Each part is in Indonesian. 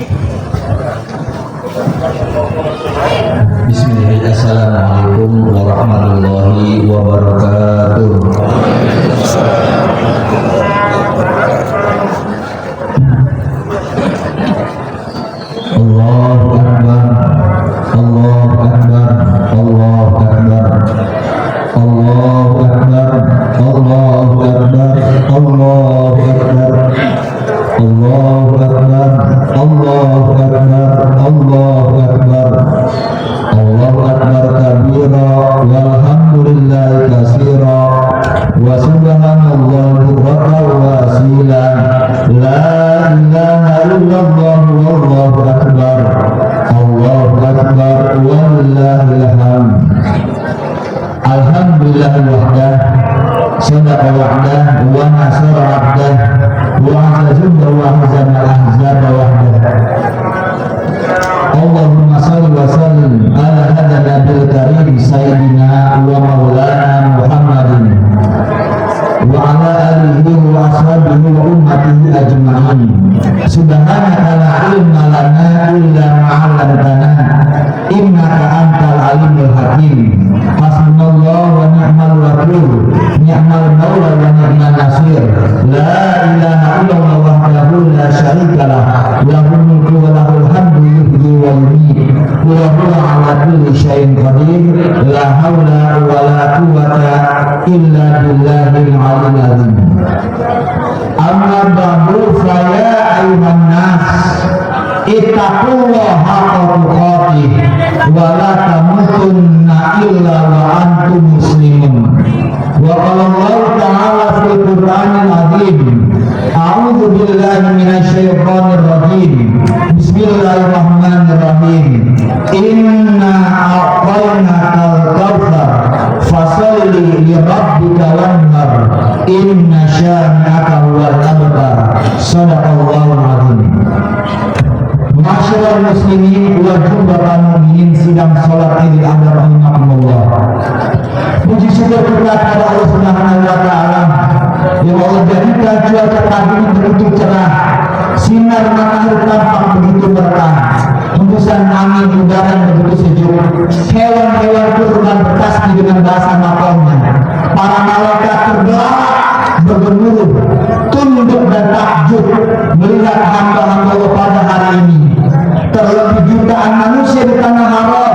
Bismillahirrahmanirrahim. Assalamualaikum warahmatullahi wabarakatuh. Allahu Akbar, Allahu Akbar, Allahu Akbar, Allahu Akbar, Allahu Akbar, Allahu Akbar, Allahu Akbar, Allahu Akbar, Allahu Akbar, Allahu Akbar kabira, walhamdulillahi katsira, wa subhanallahi bukratan wa asila, la ilaha illallah wallahu akbar, Allahu akbar, wallahil hamd. Alhamdulillah wahdah, sadaqa wa'dah, wa nasara 'abdah, wa azza wa hazama al-ahzaba wahdah. Allahumma salli wa sallim ala hadha nabil karim sayyidina wa maulana Muhammadin wa ala alihi wa ashabihi wa ummatihi ajma'in. Subhanaka la ilma lana illa ma 'allamtana innaka antal alimul hakim. Hasbunallahu wa ni'mal wakil, ni'mal maula wa ni'man nasir. La ilaha illallah wahdahu la syarika lah, lahul mulku wa lahul hamdu yuhyi wa yumiit, wa huwa 'ala kulli syai'in qadir. La haula wa la quwwata illa billahil 'aliyyil 'azim. Amma ba'du, fa ya ayyuhan nas ittaqullaha haqqa tuqatih wa la tamutunna illa wa antum muslimun. Wa qala Allah ta'ala fil Qur'anil 'azim, a'udzu billahi minasy syaithanir rajim. Bismillahirrahmanirrahim. Inna a'tainakal kautsar fasalli li rabbika wanhar inna syani'aka huwal abtar. Shadaqallahul 'azim. Masyaallah muslimin wa jumlah mukminin sidang salat Idul Adha rahimakumullah. Puji syukur kita kepada Allah Subhanahu wa taala yang Allah jadikan cuaca pagi ini begitu cerah, sinar matahari tampak begitu berkah, hembusan angin udara yang begitu sejuk, hewan-hewan kurban bertasbih dengan bahasa makomnya, para malaikat terbelalak bergemuruh, tunduk dan takjub melihat hamba-hamba Allah pada hari ini. Terlebih jutaan manusia di tanah haram,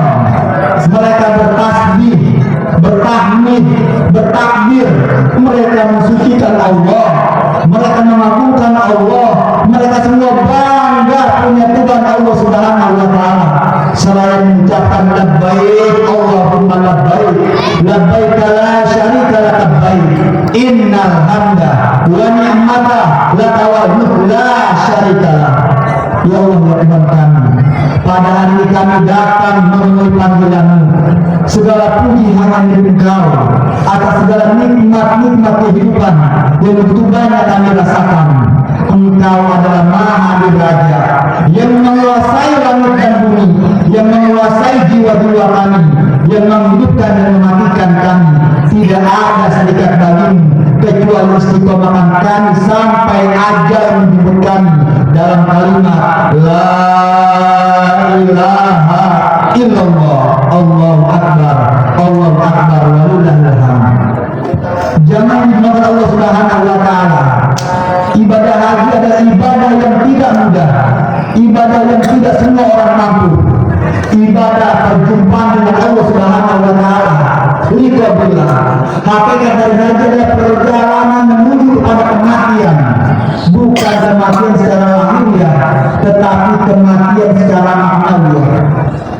mereka bertasbih, bertahmid, bertakbir, mereka mensucikan Allah, mereka mengagungkan Allah, mereka semua bangga punya Tuhan Allah Subhanahu wa taala. Selain mengucapkan labbaik Allahumma labbaik, labbaik la syarika lak labbaik, innal hamda wa ni'mata laka wal mulku la syarika lak. Ya Allah, ya Tuhan kami, pada hari ini kami datang memenuhi panggilan-Mu. Segala puji hanya milik Engkau atas segala nikmat-nikmat kehidupan yang begitu banyak kami rasakan. Engkau adalah Maha Diraja yang menguasai langit dan bumi, yang menguasai jiwa-jiwa kami, yang menghidupkan dan mematikan kami. Tidak ada sedikit bagimu kecuali istiqomahkan kami sampai ajal menjemput kami dalam kalimat la ilaha illallah, Allahu Akbar, Allahu Akbar, walillahil hamd. Jangan dimakan Allah Subhanahu wa taala. Ibadah haji adalah ibadah yang tidak mudah, ibadah yang tidak semua orang mampu. Ibadah perjumpaan dengan Allah Subhanahu wa taala. Liqabillah. Hakikat dari haji adalah perjalanan menuju kepada kematian. Bukan kematian secara lahiriah, tetapi kematian secara maknawiah.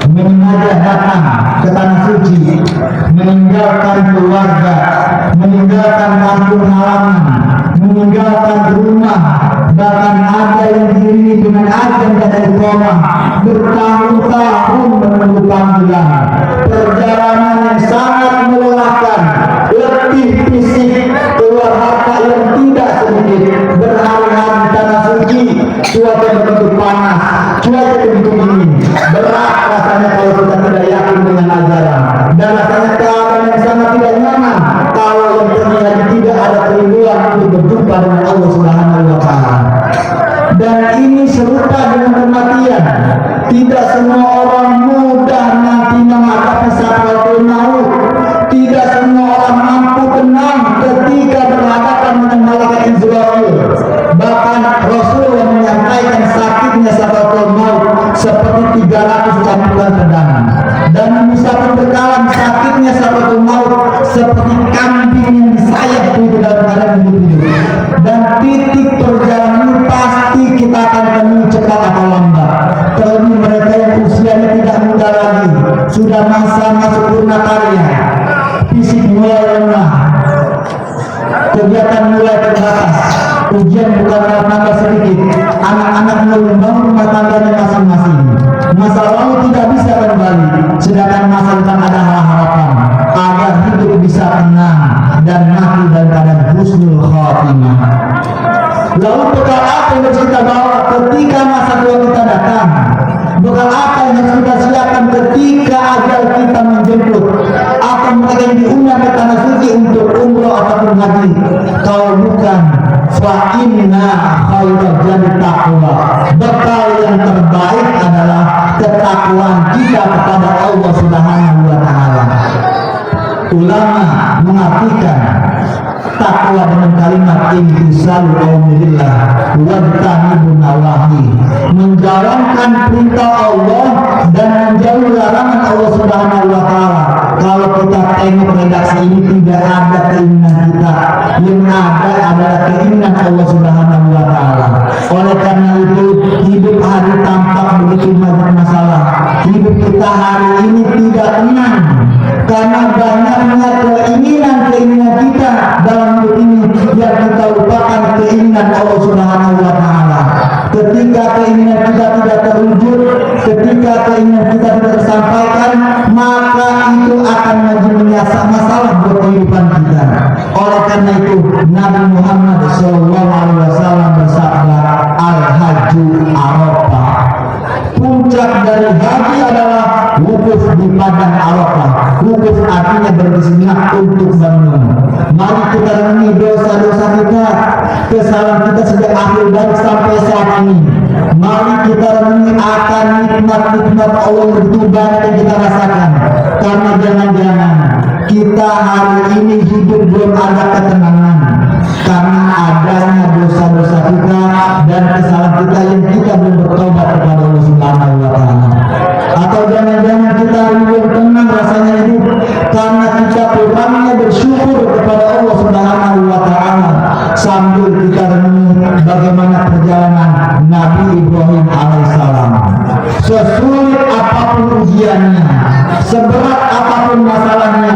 Menyengaja datang ke tanah suci, meninggalkan keluarga, meninggalkan kampung halaman, meninggalkan rumah, bahkan ada yang diiringi dengan azan dan iqamah, bertahun-tahun menunggu panggilan. Perjalanan yang sangat melelahkan, letih fisik, keluar harta yang tidak sedikit, berhari-hari di tanah suci, cuaca begitu panas, cuaca begitu dingin, berat rasanya kalau kita tidak yakin dengan ajaran, dan rasanya keadaan yang sangat tidak nyaman kalau yang terjadi tidak ada kerinduan untuk berjumpa dengan Allah Subhanahu wa taala. dan ini serupa dengan kematian. Tidak semua orang mudah nanti menghadapi sakaratul maut. Tidak semua orang mampu tenang ketika berhadapan dengan malaikat Israfil. Bahkan Rasulullah menyampaikan sakitnya sakaratul maut seperti 300 campuran pedang. Dan Musa pun berkalam sakitnya sakaratul maut seperti kambing yang disayat itu dalam keadaan hidup-hidup. Dan titik perjalanan pasti kita akan temui cepat atau lambat. Terlebih mereka yang usianya tidak muda lagi, sudah masa purna karya, fisik mulai lemah, kegiatan mulai terbatas, ujian bukan tambah sedikit, anak-anak mulai membangun rumah tangganya masing-masing. Masa lalu tidak bisa kembali, sedangkan masa depan ada harapan agar hidup bisa tenang dan mati dalam keadaan husnul khatimah. Lalu bekal apa yang harus kita bawa ketika masa tua kita datang? Bekal apa yang harus kita siapkan ketika ajal kita menjemput? Atau mereka yang diundang ke tanah suci untuk umroh ataupun haji? Kalau bukan, fa inna khairal jadi taqwa. Bekal yang terbaik adalah ketakwaan kita kepada Allah Subhanahu wa taala. Ulama mengartikan takwa dengan kalimat imtisalu aumirillah wajtanibun nawahi, menjalankan perintah Allah dan menjauhi larangan Allah Subhanahu wa taala. Kalau kita tengok redaksi ini tidak ada keinginan kita, yang ada adalah keinginan Allah Subhanahu wa taala. Oleh karena itu hidup hari tampak begitu banyak masalah. Hidup kita hari ini tidak tenang karena banyaknya keinginan kita dalam hidup ini yang kita lupakan keinginan Allah Subhanahu wa taala. Ketika keinginan kita tidak terwujud, ketika keinginan kita tidak tersampaikan, maka itu akan menjadi masalah buat kehidupan kita. Oleh karena itu Nabi Muhammad SAW bersabda, al-hajju Arafah. Puncak dari haji adalah wukuf di padang Arafah. Wukuf artinya berseminyak untuk bangun. Mari kita renungi dosa-dosa kita, kesalahan kita sejak akhir baik sampai saat ini. Mari kita renungi akan nikmat-nikmat Allah yang begitu banyak yang kita rasakan. Karena jangan-jangan kita hari ini hidup belum ada ketenangan karena adanya dosa-dosa kita dan kesalahan kita yang kita belum bertobat kepada Allah Subhanahu wa taala. Atau jangan-jangan kita belum tenang rasanya hidup karena kita kurangnya bersyukur kepada Allah Subhanahu wa taala. Sambil kita renungi bagaimana perjalanan Nabi Ibrahim alaihissalam. Sesulit apapun ujiannya, seberat apapun masalahnya,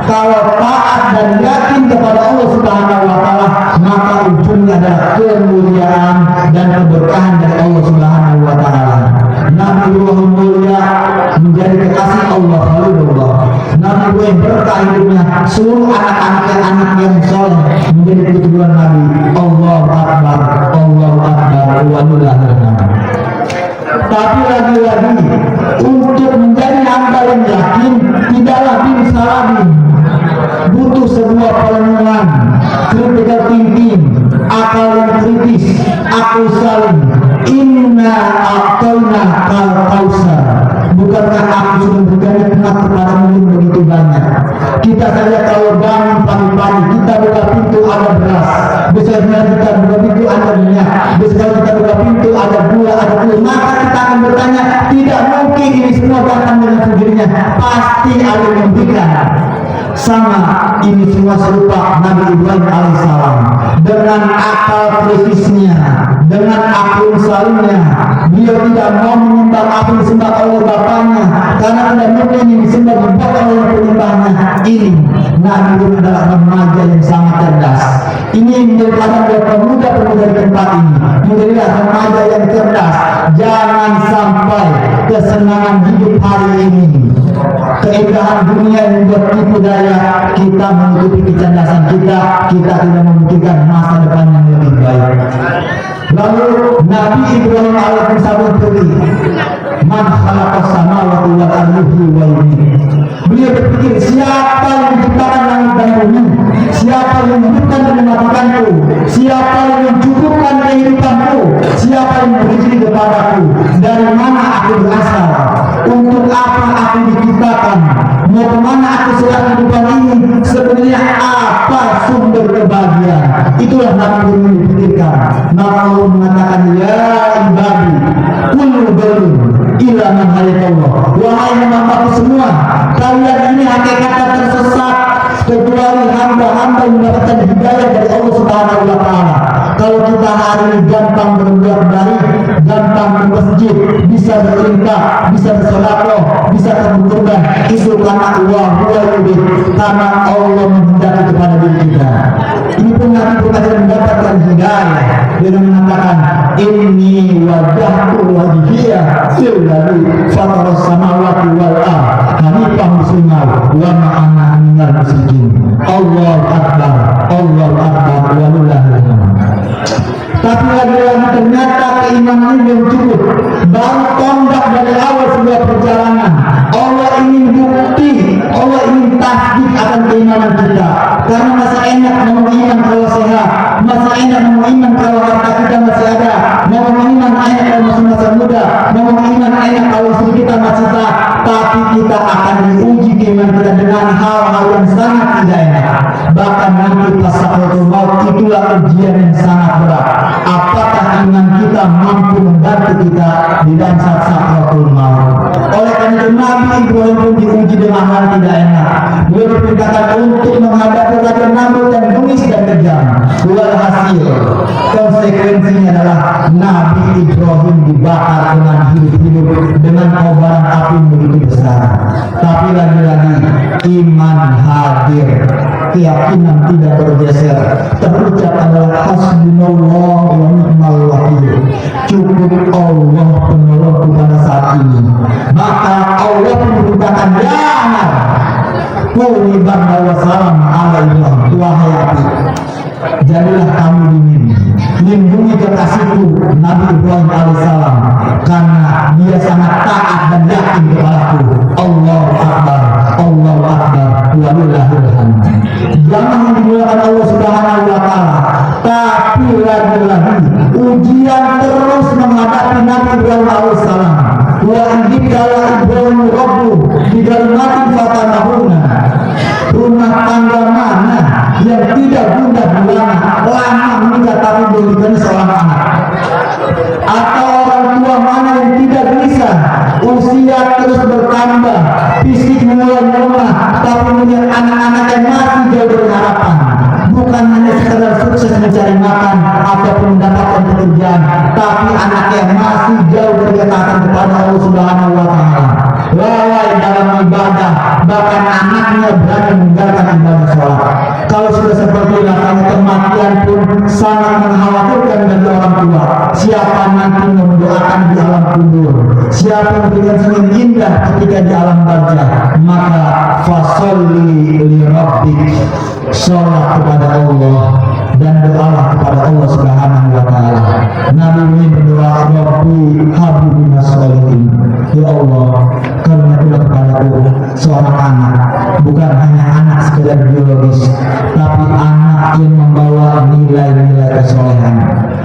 kalau taat dan yakin kepada Allah Subhanahu wa taala, maka ujungnya adalah kemuliaan dan keberkahan dari Allah Subhanahu wa taala. Nabi Ibrahim mulia menjadi kekasih Allah, Khalilullah. Nabi Ibrahim berkah hidupnya, seluruh anak-anak yang soleh menjadi keturunan Nabi. Allahu Akbar, Allahu Akbar, walillahil hamd. Tapi lagi-lagi untuk menjadi hamba yang yakin tidaklah bisa lagi, butuh sebuah perenungan, critical thinking, akal yang kritis, akal saling. Inna a'tayna kal kausar. Bukankah aku sudah memberikan nikmat kepadamu yang begitu banyak? Kita saja kalau bangun pagi-pagi, kita buka pintu ada beras, besarnya kita buka pintu ada minyak, besarnya kita buka pintu ada gula, ada telur. Maka kita akan bertanya, tidak mungkin ini semua datang dengan sendirinya, pasti ada yang memberikan. Sama ini semua serupa Nabi Ibrahim alaihissalam dengan akal kritisnya, dengan akal salimnya. Beliau tidak mau menyembah apa yang disembah oleh bapaknya, karena tidak mungkin ini disembah bapak oleh penyembahnya. Ini Nabi Ibrahim adalah remaja yang sangat cerdas. Ini merupakan pemuda-pemuda di tempat ini, menjadilah remaja yang cerdas. Jangan sampai kesenangan hidup hari ini, keindahan dunia yang membuat tipu daya kita menutupi kecerdasan kita tidak memikirkan masa depan yang lebih baik. Lalu Nabi Ibrahim alaihissalam pergi man khalaqas samawati wal ardi wa beliau berpikir, siapa yang menciptakan langit dan bumi, siapa yang menghidupkan dan mematikanku, siapa yang mencukupkan kehidupanku, siapa yang berizin kepadaku, dari mana aku berasal, untuk apa aku diciptakan, mau kemana aku sedang kehidupan ini, sebenarnya apa sumber kebahagiaan. Itulah Nabi yang dipikirkan. Maka Allah mengatakan, ya ibadi kullu dalil ila man hadallah, wahai hamba-Ku semua, kalian ini hakikatnya tersesat kecuali hamba-hamba yang mendapatkan hidayah dari Allah Subhanahu wa Ta'ala. Kalau kita hari ini gampang berbuat baik, gampang bermasjid, bisa berinfak, bisa bersedekah, bisa berkurban, itu karena Allah karena Allah menghendaki kepada diri kita. Ini pun Nabi berkata mendapatkan hidayah dengan mengatakan, inni wajhtu wajhiya lillazi fatara samawati wal ardh hanifan musliman wa ma ana minal musyrikin. Allahu akbar, Allahu akbar, walillahil hamd. Tapi lagi-lagi ternyata keimanan ini belum cukup. Baru tonggak dari awal sebuah perjalanan. Allah ingin bukti, Allah ingin tasdik akan keimanan kita. Karena masa enak mau iman kalau sehat, masa enak mau iman kalau harta kita masih ada, mau iman enak kalau masih masa muda, mau iman enak kalau istri kita masih sah. Tapi kita akan diuji keimanan kita dengan hal-hal yang sangat tidak enak. Bahkan nanti pas sakaratul maut itulah ujian yang sangat berat. Apakah iman kita mampu membantu kita di dalam saat sakaratul maut? Oleh karena itu Nabi Ibrahim pun diuji dengan hal tidak enak. Beliau diperintahkan untuk menghadapi raja Namrud dan bengis dan kejam. Walhasil konsekuensinya adalah Nabi Ibrahim dibakar dengan hidup-hidup dengan kobaran api begitu besar. Tapi lagi-lagi iman hadir, keyakinan tidak bergeser. Terucap adalah hasbunallah wa ni'mal wakil. Cukup Allah penolongku pada saat ini. Maka Allah memberitakan, jangan kuni bangga wa salam ala Ibrahim, wahai api, jadilah kamu lindungi kekasihku Nabi Ibrahim alaihissalam, karena dia sangat taat dan yakin kepadaku. Allahu akbar, Allahu akbar, walillahil hamd. Jangan dimulakan Allah Subhanahu wa Ta'ala, tapi lagi-lagi ujian terus menghadapi Nabi Ibrahim alaihissalam. Wa indikala Ibrahim rabbu di kalimatin fatanahuna. Rumah tangga mana yang tidak gundah gulana, lama menikah tapi memberikan seorang anak? Atau orang tua mana yang tidak gelisah, usia terus bertambah, fisik mulai melemah, tapi punya anak-anak yang masih jauh dari harapan? Bukan hanya sekedar sukses mencari makan ataupun mendapatkan pekerjaan, tapi anak yang masih jauh dari ketaatan kepada Allah Subhanahu wa Ta'ala, lalai dalam ibadah, bahkan anaknya berani meninggalkan ibadah sholat. Kalau sudah seperti itu, kematian pun sangat mengkhawatirkan bagi orang tua. Siapa nanti mendoakan di alam kubur, siapa yang memberikan senyum indah ketika di alam barzah? Maka fasolli li rabbik, sholat kepada Allah dan doalah kepada Allah Subhanahu wa Ta'ala. Nabi ini berdoa, Rabbi habibina sholihin, ya Allah, karuniakanlah kepadaku seorang anak, bukan hanya anak sekedar biologis, tapi anak yang membawa nilai-nilai kesolehan.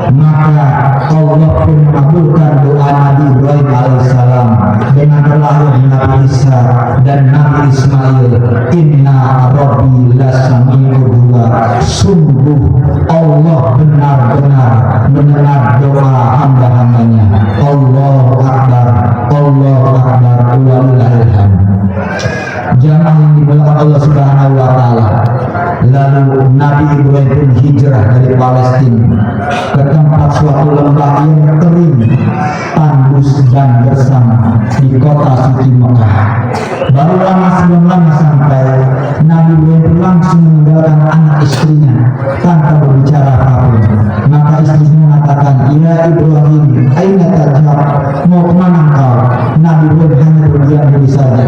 Maka Allah pun mengabulkan doa Nabi Ibrahim alaihissalam dengan terlahir Nabi Isa dan Nabi Ismail. Inna Rabbi lasami'ud du'a. Sungguh Allah benar-benar mendengar doa hamba-hambanya. Allahu akbar, Allahu akbar, walillahil hamd. Jamaah yang dimuliakan Allah Subhanahu wa Ta'ala, lalu Nabi Ibrahim pun hijrah dari Palestina ke tempat suatu lembah yang kering, tandus dan gersang di kota suci Mekah. Baru lama sampai, Nabi Ibrahim langsung meninggalkan anak istrinya tanpa berbicara apapun. Maka istrinya mengatakan, ya Ibrahim, aina tarjah, mau kemana kau? Nabi Ibrahim hanya berdiam diri saja.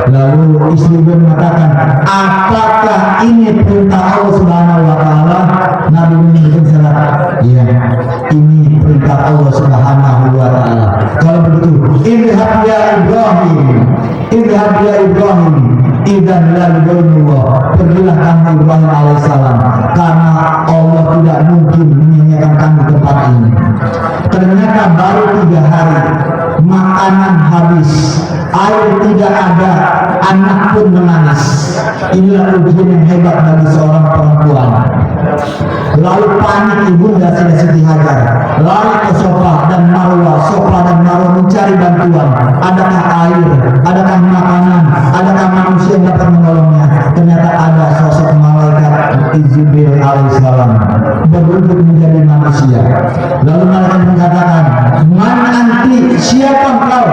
Lalu istri Ibrahim mengatakan, apakah ini perintah Allah Subhanahu wa Ta'ala? Nabi Ibrahim menjawab, ya, ini perintah Allah Subhanahu wa Ta'ala. Kalau begitu, idhab ya Ibrahim, idan lalulullah, pergilah kamu Ibrahim alaihissalam, karena Allah tidak mungkin menyanyikan kamu di tempat ini. Ternyata baru 3 hari, makanan habis, air tidak ada, anak pun menangis. Inilah ujian yang hebat bagi seorang perempuan. Lalu panik ibunda Siti Hajar, lari ke Safa dan Marwah mencari bantuan. Adakah air, adakah makanan, adakah manusia yang dapat menolongnya? Ternyata ada sosok malaikat Jibril alaihissalam berwujud menjadi manusia. Lalu malaikat mengatakan, "Man anti, siapa kau?"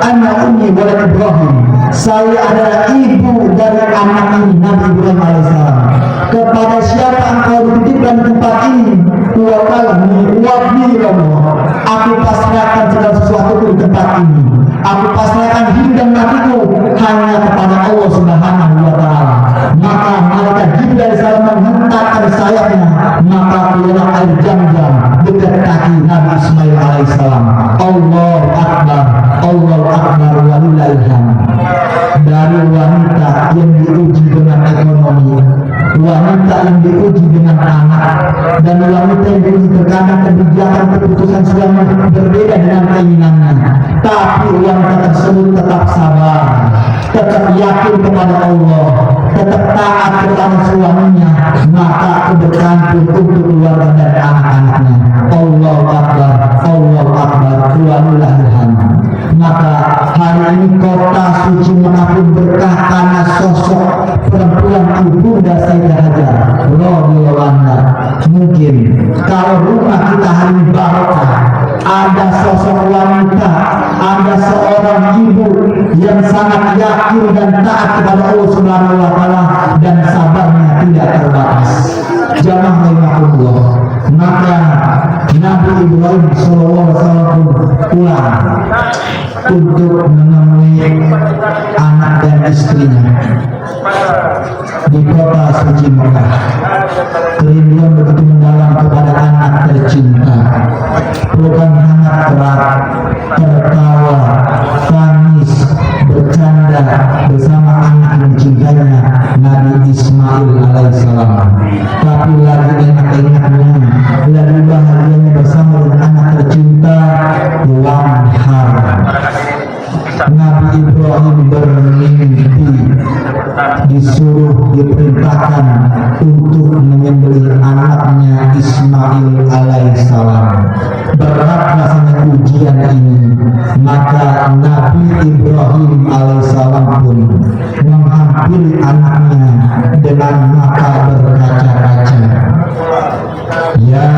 "Ana ummi walad Ibrahim." Saya adalah ibu dari anak ini, Nabi Ibrahim alaihissalam. "Kepada siapa engkau dititipkan di tempat ini?" Aku pasrahkan segala sesuatu di tempat ini. Aku pasrahkan hidup dan matiku hanya kepada Allah Subhanahu wa Ta'ala. Maka malaikat Jibril salam menghentakkan sayapnya, maka keluar air Zam-Zam dekat kaki Nabi Ismail alaihissalam. Allahu Akbar, Allahu Akbar, walillahil hamd. Dari wanita yang diuji dengan ekonomi, wanita yang diuji dengan anak, dan wanita yang diuji terkadang kebijakan keputusan suami berbeda dengan keinginannya, tapi wanita tersebut tetap sabar, tetap yakin kepada Allah, tetap taat kepada suaminya, maka keberkahan untuk keluarga dan anak-anaknya. Allahu Akbar, Allahu Akbar, walillahil hamd. Maka hari ini kota suci Mekah pun berkah karena sosok perempuan ibunda Sayyidah Hajar radhiyallahu anha. Mungkin kalau rumah kita hari ini barokah, ada sosok wanita, ada seorang ibu yang sangat yakin dan taat kepada Allah Subhanahu wa Ta'ala dan sabarnya tidak terbatas. Jamaah rahimahullah. Maka Nabi Ibrahim SAW pulang untuk menemui anak dan istrinya di kota suci Mekah. Kerinduan begitu mendalam kepada anak tercinta. Pelukan hangat erat, tertawa, tangis, bercanda bersama anak yang dicintainya Nabi Ismail alaihissalam. Tapi lagi enak-enaknya, lagi bahagianya bersama dengan anak tercinta Wanhar. Nabi Ibrahim bermimpi diperintahkan untuk menyembelih anaknya Ismail alaihissalam. Berat rasanya ujian ini, maka Nabi Ibrahim alaihissalam pun menghampiri anaknya dengan mata berkaca-kaca. "Ya,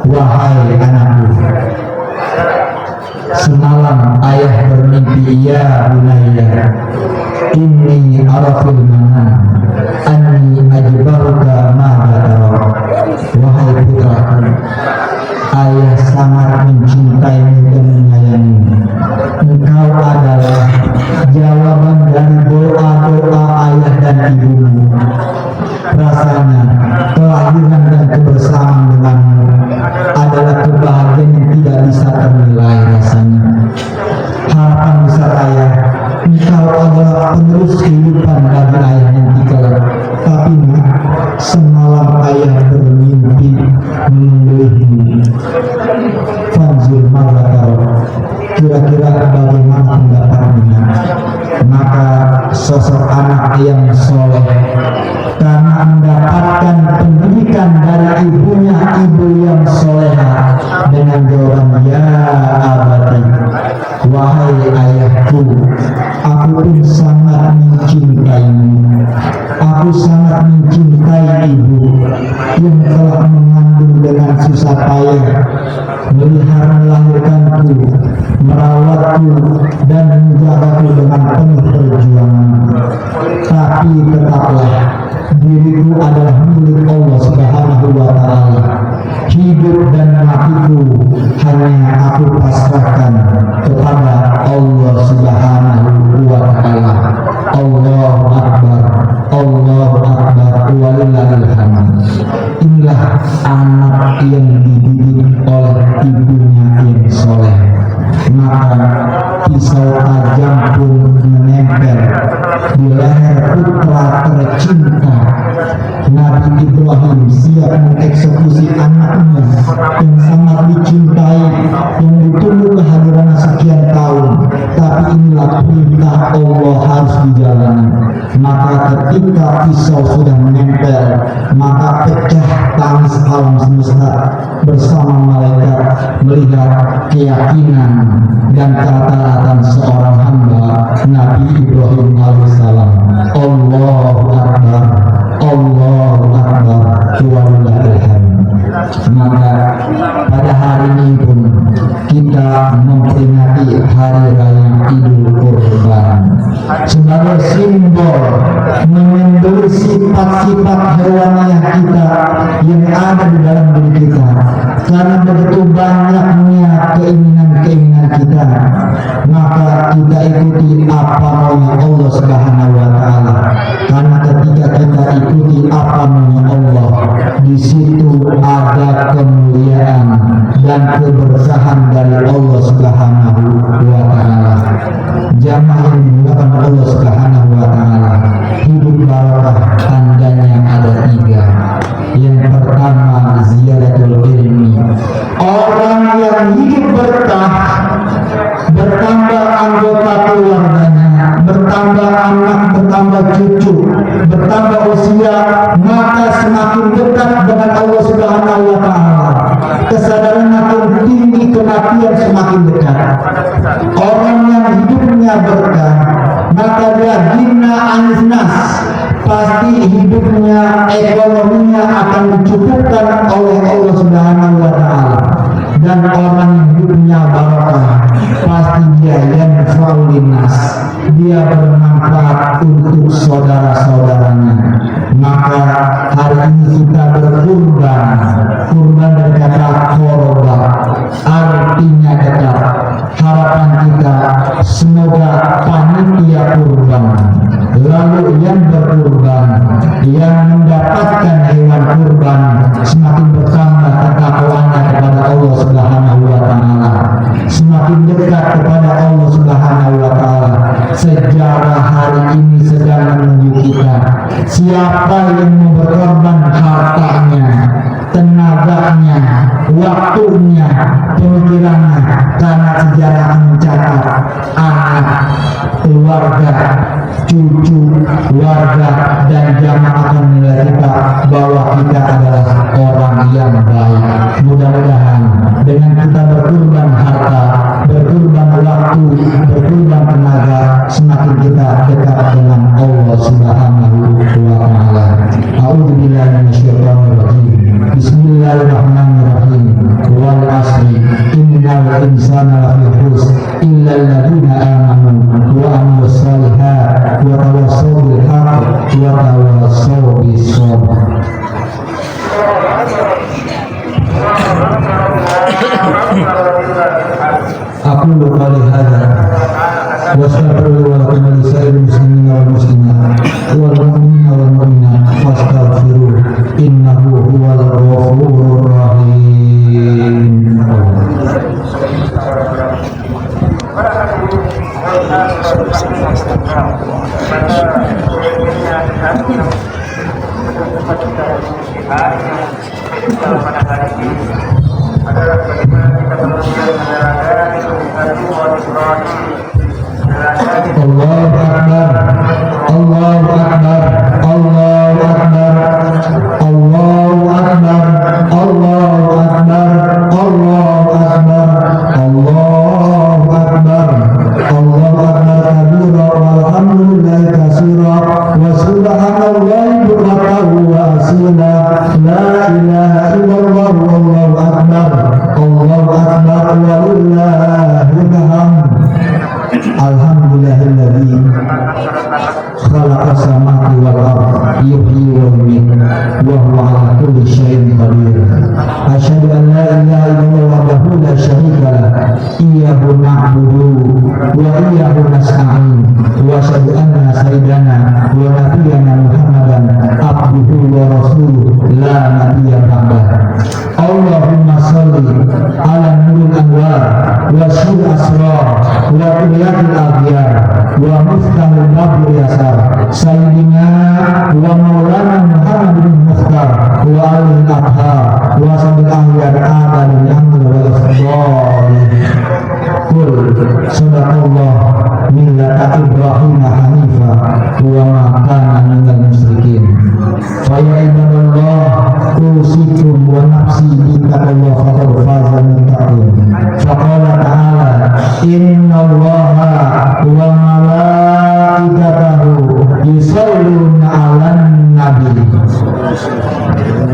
wahai anakku, semalam ayah bermimpi, ya bunayya, inni arafil manam anni ajbaruka ma tara." Wahai putraku, ayah sangat mencintaimu dan menyayangimu. Engkau adalah jawaban dari doa-doa ayah dan ibumu. Rasanya kelahiran dan kebersamaan denganmu adalah kebahagiaan yang tidak bisa ternilai rasanya. Harapan besar ayah, engkau adalah penerus kehidupan bagi ayah yang tinggal. Tapi semalam ayah bermimpi membelihmu. Fanzur maghfirah, kira-kira bagaimana pendapatnya? Maka sosok anak yang soleh karena mendapatkan pendidikan dari ibunya, ibu yang soleha, dengan jawaban, "Ya abadi, wahai ayahku, aku pun sangat mencintaimu. Aku sangat mencintai ibu yang telah mengandung dengan susah payah, melahirkanku, merawatku, dan menjagaku dengan penuh perjuangan. Tapi tetaplah diriku adalah milik Allah Subhanahu wa Ta'ala. Hidup dan matiku hanya aku pasrahkan kepada Allah Subhanahu wa Ta'ala." Allahu Akbar, Allahu Akbar, walillahil hamd. Inilah anak yang dididik oleh ibunya yang soleh. maka pisau tajam pun menempel di leher putra tercinta. Nabi Ibrahim siap mengeksekusi anaknya yang sangat dicintai, yang ditunggu kehadiran sekian tahun, tapi inilah perintah Allah harus dijalani. Maka ketika pisau sudah menempel, maka pecah tangis alam semesta bersama malaikat melihat keyakinan dan ketaatan seorang hamba Nabi Ibrahim alaihissalam. Allahu Akbar, Allahu Akbar, walillahil hamd. Maka pada hari ini pun kita memperingati hari raya Idul Kurban sebagai simbol mengenduri sifat-sifat hewaniah kita yang ada di dalam diri kita, karena begitu banyaknya keinginan-keinginan kita, maka kita ikuti apa maunya Allah Subhanahu wa Ta'ala. Karena ketika kita ikuti apa maunya Allah, di situ ada kemuliaan dan keberkahan dari Allah Subhanahu wa Ta'ala. Jamaah yang dimuliakan Allah Subhanahu wa Ta'ala, hidup barakah tandanya ada 3. Yang pertama, ziyadatul ilmi. Orang yang hidup berkah, bertambah anggota keluarganya, bertambah anak, bertambah cucu, bertambah usia, maka semakin dekat dengan Allah Subhanahu wa Ta'ala. Kesadaran makin tinggi, kematian semakin dekat. Orang yang hidupnya berkah, maka dia gina anisnas, pasti hidupnya, ekonominya akan dicukupkan oleh Allah Subhanahu wa Ta'ala. Dan orang yang hidupnya barakah, pasti dia yang faulinas, dia bermanfaat untuk saudara-saudaranya. Maka hari ini kita berkurban, kurban dari kata korba, artinya dekat. Harapan kita semoga panitia kurban, lalu yang berkurban, yang mendapatkan hewan kurban semakin bertambah ketakwaannya kepada Allah Subhanahu wa Ta'ala, semakin dekat kepada Allah Subhanahu wa Ta'ala. Sejarah hari ini sedang menuju kita. Siapa yang mau berkorban hartanya, tenaganya, waktunya, pemikirannya, karena sejarah mencatat anak, keluarga, cucu, warga, dan jamaah akan menilai kita bahwa kita adalah orang yang baik. Mudah-mudahan dengan kita berkorban harta, berkorban waktu, berkorban tenaga, semakin kita dekat dengan Allah Subhanahu wa Ta'ala. A'udzubillahi minasyaitonir rajim. Bismillahirrahmanirrahim. Wal asri innal insana lafi khusr illa alladziina aamanu wa 'amilus shalihaati wa tawassaw bil haqqi wa tawassaw bis sabr. Aku qali hadza wa astaghfiru wa lakum wa lisa'iril muslimina wal muslimat wal mu'minina wal mu'minat fastaghfiruh innahu huwal ghafurur rahim. Adalah bagaimana kita menemukan masyarakat Allahu Akbar, Allahu Akbar, Allahu Akbar, Allahu Akbar, Allahu Akbar, Allahu Akbar, Allahu Akbar, Allahu Akbar kabira walhamdulillahi katsira wa subhanallahi bukratan wa asila la ilaha illallah wallahu akbar, Allahu Akbar walillahil hamd. Alhamdulillahilladzi khalaqas samawati wal ardh yuhyi wa yumiitu wa huwa 'ala kulli syai'in qadir. Asyhadu an la ilaha illallah wahdahu la syarika lah, iyyahu na'budu wa iyyahu nasta'in wa asyhadu anna sayyidana wa nabiyyana Muhammadan abduhu wa rasuluhu la nabiyya ba'dah. Allahumma shalli ala nuril anwar wa syur asrar wa qiyadil aghyar wa miftahul babul yasar sayyidina wa maulana Muhammad bin Mukhtar wa alil abhar wa sabil ahyar adal yamul wa afdal. Qul sadaqallah millata Ibrahim hanifa wa ma kana minal musyrikin. Fa ya ibadallah usikum wa nafsi bittaqallah faqad faza muttaqin. Faqala ta'ala inna allaha wa malaikatahu yusalluna 'alan nabi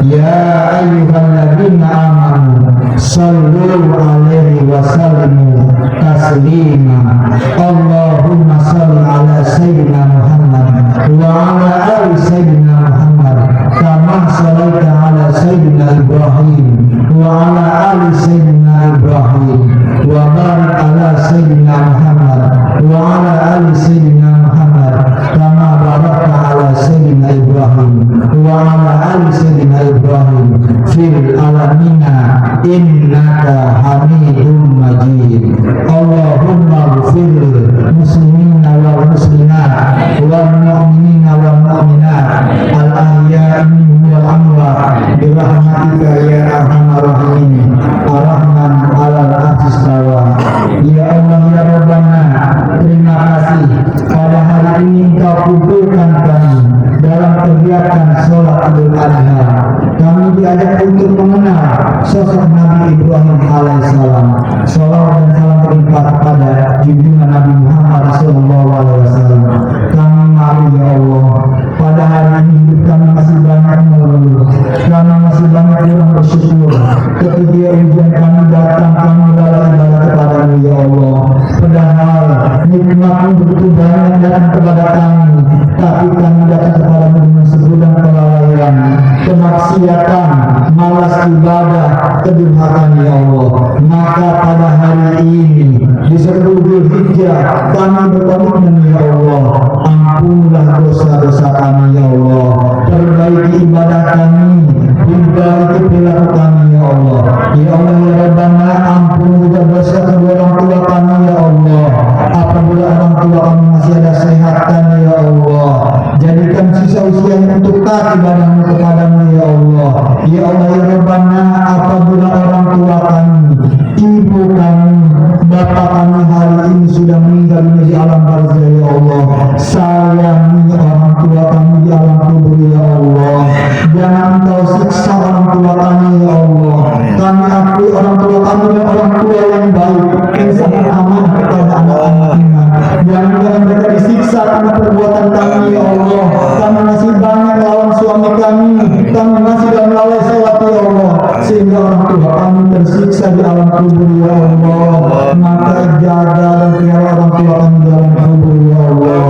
ya ayyuhalladzina amanu sallu 'alaihi wa sallimu taslima. Allahumma salli 'ala sayyidina Muhammad wa 'ala ali sayyidina Muhammad kama shallaita 'ala sayyidina Ibrahim wa 'ala ali sayyidina Ibrahim wa barik 'ala sayyidina Muhammad wa 'ala ali sayyidina Muhammad kama barakta 'ala sayyidina Ibrahim wa 'ala ali sayyidina Ibrahim fil alamina innaka Hamidum Majid. Allahumma ighfir muslimina wal muslimat wal mu'minina wal mu'minat al ahya'i minhum wal amwat bi rahmatika ya arhamar rahimin. Ar-Rahman 'alal 'arsy istawa. Ya Allah ya Rabbana, terima kasih pada hari ini Engkau kumpulkan kami dalam kegiatan sholat Idul Adha. Kami diajak untuk mengenal sosok Nabi Ibrahim alaihissalam. Salawat dan salam berlimpah kepada junjungan Nabi Muhammad sallallahu alaihi wasallam. Kami mari ya Allah, pada hari ini hidup kami masih banyak mengeluh, kami masih banyak kurang bersyukur. Ketika ujian kami datang, kami adalah ibadah kepada-Mu ya Allah. Padahal nikmat-Mu begitu banyak datang kepada kami, tapi kami datang kepada-Mu dengan segudang kelalaian, kemaksiatan, malas ibadah, kedurhakaan ya Allah. Maka pada hari ini di 10 Dzulhijjah kami berkomitmen ya Allah, ampunilah dosa-dosa kami ya Allah, perbaiki ibadah kami, perbaiki perilaku kami ya Allah. Ya Allah ya Rabbana, ampuni dosa kedua orang tua kami ya Allah. Apabila orang tua kami masih ada sehatkan ya Allah, jadikan sisa usianya untuk taat ibadahmu kepadamu ya Allah. Ya Allah ya Rabbana, apabila orang tua kami, ibu kami, bapak kami hari ini sudah meninggal di alam barzah ya Allah, sayangi orang tua kami di alam kubur ya Allah. Jangan Engkau siksa orang tua kami ya Allah. Kami akui orang tua kami dan orang tua yang baik, yang sangat aman kepada anak-anaknya. Jangan mereka disiksa karena perbuatan kami ya Allah. Kami masih banyak lawan suami kami masih dalam lalai sholat ya Allah, sehingga orang tua kami tersiksa di alam kubur ya Allah. Maka jaga dan pelihara orang tua kami di alam kubur ya Allah.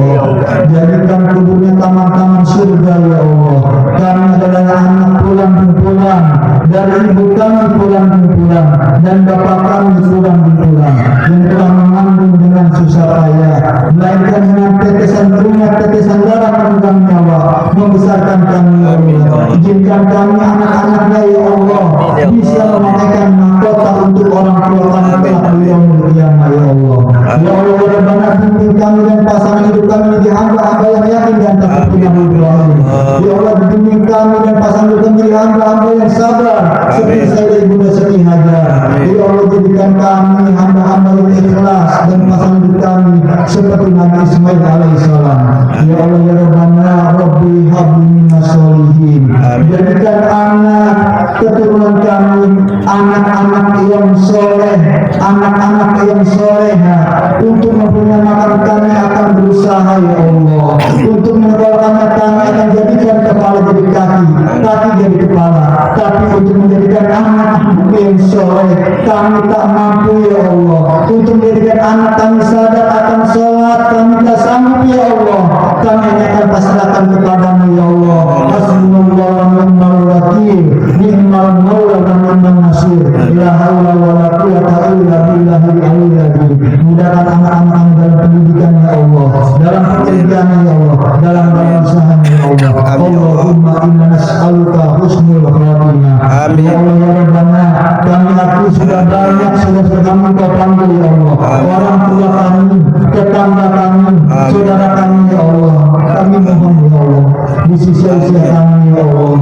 Jadikan kuburnya taman-taman surga ya Allah. Kami adalah anak pulang-pulang dari ibu kami, pulang-pulang, dan bapak kami pulang-pulang, yang telah mengandung dengan susah payah, melainkan dengan tetesan keringat, tetesan darah menunggang nyawa, membesarkan kami ya Allah. Izinkan kami anak-anaknya ya Allah bisa memakaikan mahkota untuk orang tua kami kelak di yaumul qiyamah ya Allah. Ya Allah ya Rabbana, bimbing kami dan pasangan hidup kami menjadi hamba-hamba yang yakin dan takut kepada Ibrahim. Ya Allah, bimbing kami dan pasangan hidup kami menjadi hamba-hamba yang sabar seperti saya dan Ibunda Siti Hajar. Ya Allah, jadikan kami hamba-hamba yang ikhlas dan pasangan hidup kami seperti Nabi Ismail alaihissalam. Ya Allah ya Rabbana, Rabbi habli minas sholihin. Jadikan anak keturunan kami anak-anak yang soleh, anak-anak yang soleha. Untuk mempunyai makan kami akan berusaha ya Allah. Untuk menyekolahkannya kami akan jadikan kepala jadi kaki, kaki jadi kepala. Tapi untuk menjadikan anak yang soleh kami tak mampu ya Allah. Untuk menjadikan anak kami sadar akan sholat kami tak sanggup ya Allah. Kami hanya akan pasrahkan kepadamu ya Allah. Hasbunallah wa ni'mal wakil, ni'mal maula wa ni'man nasir. La haula wa la quwwata illa billahil aliyyil mudahkan anak-anak kami dalam pendidikan ya Allah, dalam pekerjaan ya Allah, dalam usaha ya Allah. Allahumma inna nas'aluka husnul khatimah. Amin. Ya Allah ya Rabbana, kami aku sudah banyak saudara kami kau panggil ya Allah, orang tua kami, tetangga kami, saudara kami ya Allah, kami mohon ya Allah, di sisi usia kami ya Allah,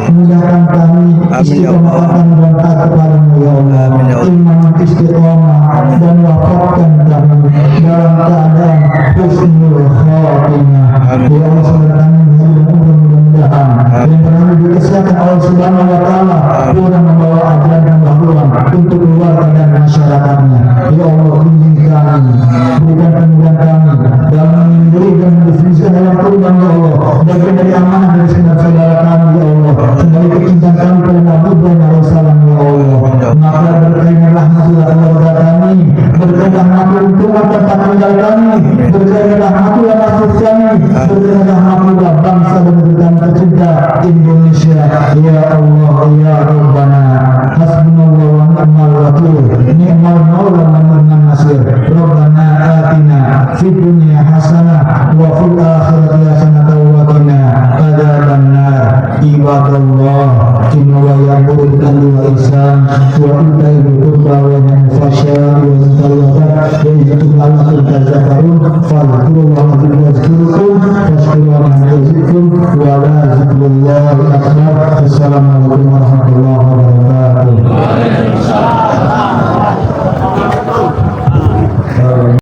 mudahkan kami istiqomahkan dan taat kepadamu ya Allah, iman istiqomah dan wafatkan kami dalam keadaan husnul khatimah. Ya Allah saudara kami mudah-mudahan dan kami dikesihkan Allah Subhanahu wa taala pernah membawa ajaran dan bahluan untuk keluarga dan masyarakatnya. Ya Allah bimbing kami, berikan kemudahan kami dalam memberi dan mendistribusikan dalam kurban ya Allah, bagian dari amanah dari saudara kami ya Allah, kembali kecintaan kami pada Nabi Muhammad SAW ya Allah. Maka berkaitan rahmatullah keluarga kami, berkaitan rahmatullah lingkungan tempat tinggal kami, berkaitan rahmatullah masjid kami, berkaitan rahmatullah bangsa dan negara kami tercinta Indonesia ya Allah ya Rabbana. Hasbunallah wa ni'mal wakil, ni'mal maula wa ni'man nasir. Rabbana atina fid dunya hasanah wa fil akhirati hasanah wa qina adzabannar. Ibadallah, inna wa ya'muru bil adli wal ihsan wa ita'i dzil qurba wa yanha 'anil fahsya'i wal munkari wal baghi ya'izukum la'allakum tadhakkarun. Fadhkurullaha yadhkurukum washkuruhu ala ni'matihi yazidkum wa la dzikrullahi akbar. Assalamualaikum warahmatullahi